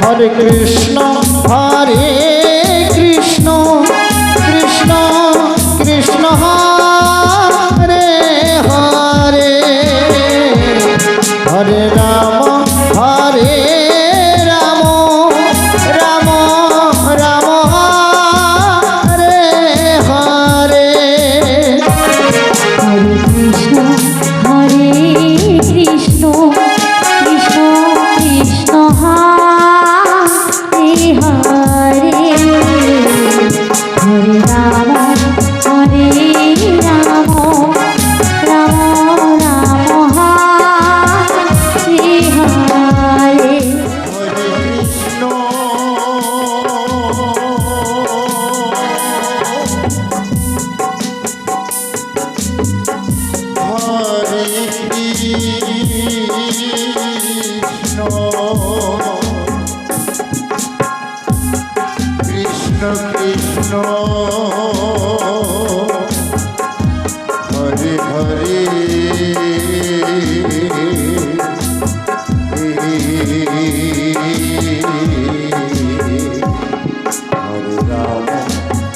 Hare Krishna Krishna Krishna Hare Hare Hare Ram Ram Ram Hare Hare Hare Krishna Krishna Krishna Hare Hare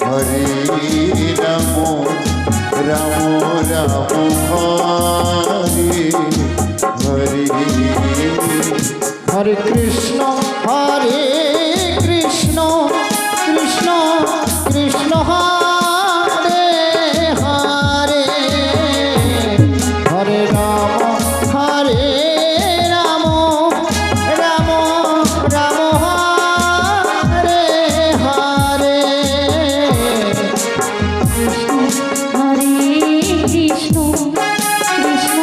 Hare Ram Ram Ram Hare Hare Hare Krishna Krishna Krishna Hare Hare Hare Ram Ram Ram Hare Hare Hare Krishna Krishna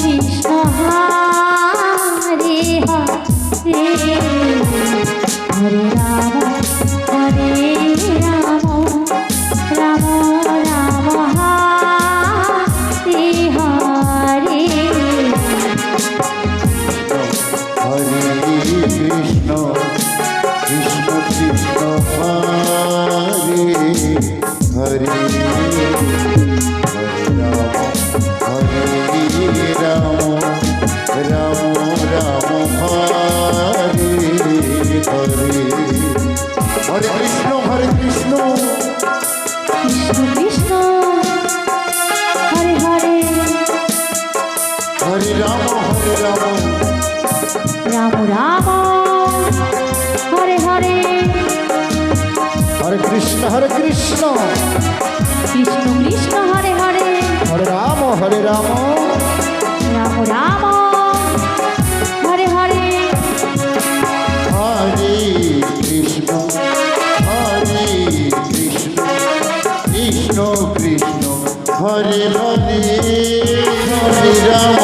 Krishna Hare Hare Hare Ram Ram Ram Hare Hare Hare Krishna Krishna Hare Hare Hare Ram Ram Ram Hare Hare Hare Krishna Krishna Krishna Hare Hare Hare Ram Ram Ram Hare Hare Hare Krishna Krishna Krishna Hare Hare Hare Ram Ram Ram Hare Hare Hare Krishna Krishna Krishna Hare Hare Hare Ram Ram Ram Hare Hare Hare Krishna Krishna Krishna Hare Hare Hare Ram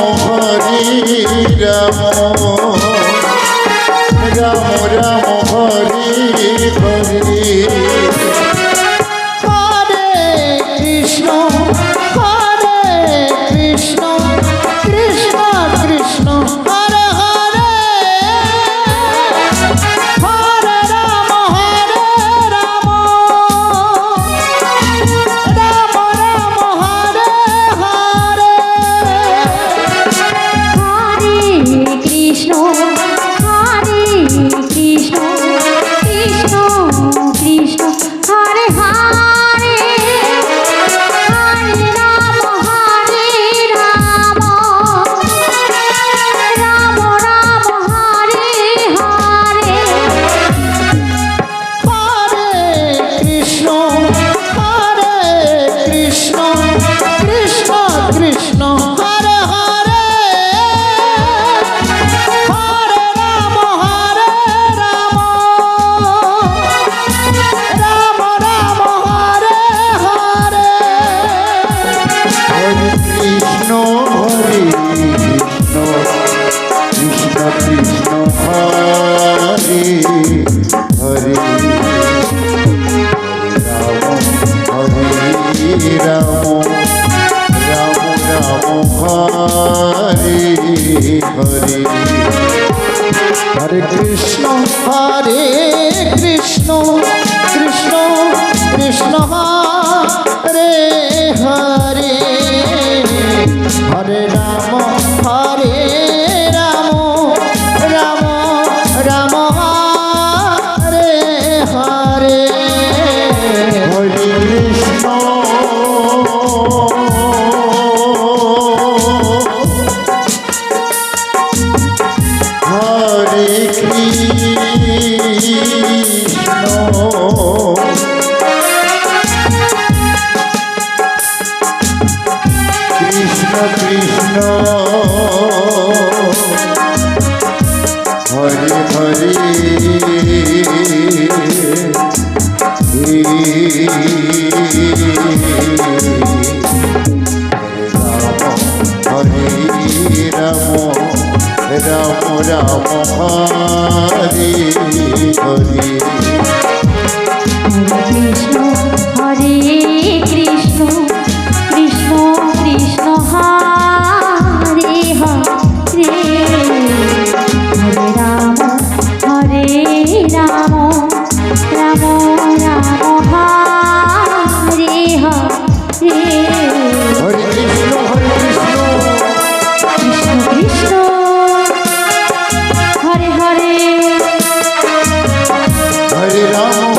Ram Ram Hare Hare Hare Krishna Krishna Krishna Hare Hare Hare Ram Ram Ram Hare Hare Hare Krishna Krishna Krishna Hare Hare Hare Ram Ram Ram Hare Hare Hare Krishna Krishna Krishna Hare Hare Hare Ram Ram Ram Hare Hare Hare Krishna Krishna Krishna Hare Hare Ram Ram Hare Hare Hare Krishna Krishna Krishna Hare Hare Hare Ram Ram Ram Krishna Krishna Hare Hare Hare Ram Ram Ram Hare Hare Krishna Hare Krishna Krishna Krishna Hare Hare Hare Ram Ram Ram Hare Hare Hare Krishna Krishna Krishna Hare Hare Hare Ram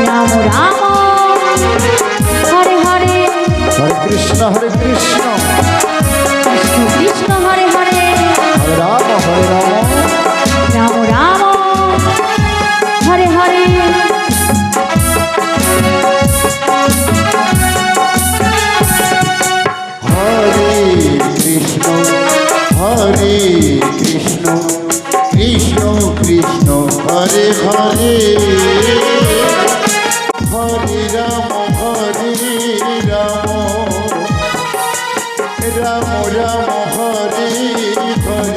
Ram Ram Hare Hare Hare Krishna Krishna Krishna Hare Hare Hare Ram Ram Ram Hare Hare Hare Krishna Krishna Krishna Hare Hare Hare Ram Ram Ram Hare Hare Hare Krishna Krishna Krishna Hare Hare Hare Ram Ram Ram Hare Hare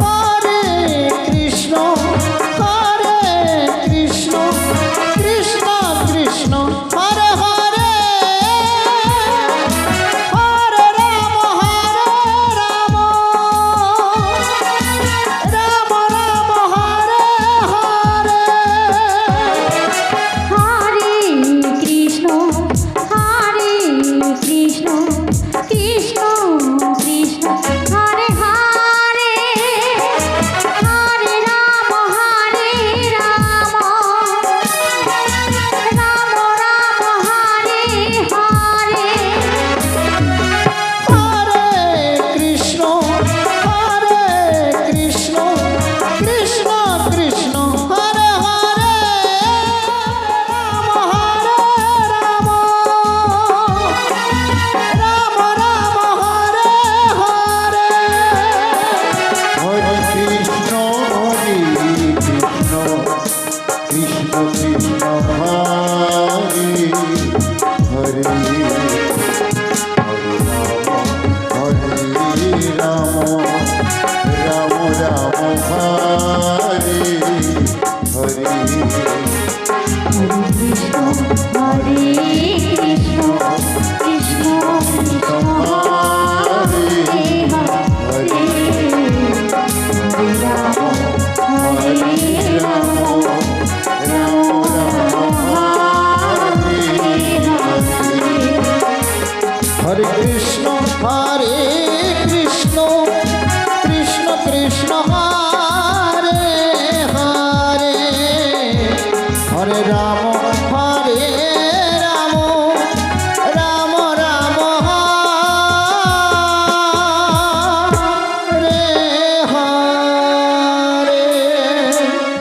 Hare Krishna Krishna Krishna Krishna Hare Hare Hare Ram Ram Ram Hare Hare Hare Krishna Krishna Krishna Hare Hare Ram Ram Hare Hare Hare Krishna Krishna Krishna Hare Hare Hare Ram Ram Ram Hare Hare Krishna Hare Krishna Krishna Krishna Hare Hare Hare Ram Hare Ram Ram Ram Hare Hare Hare Krishna Krishna Krishna Hare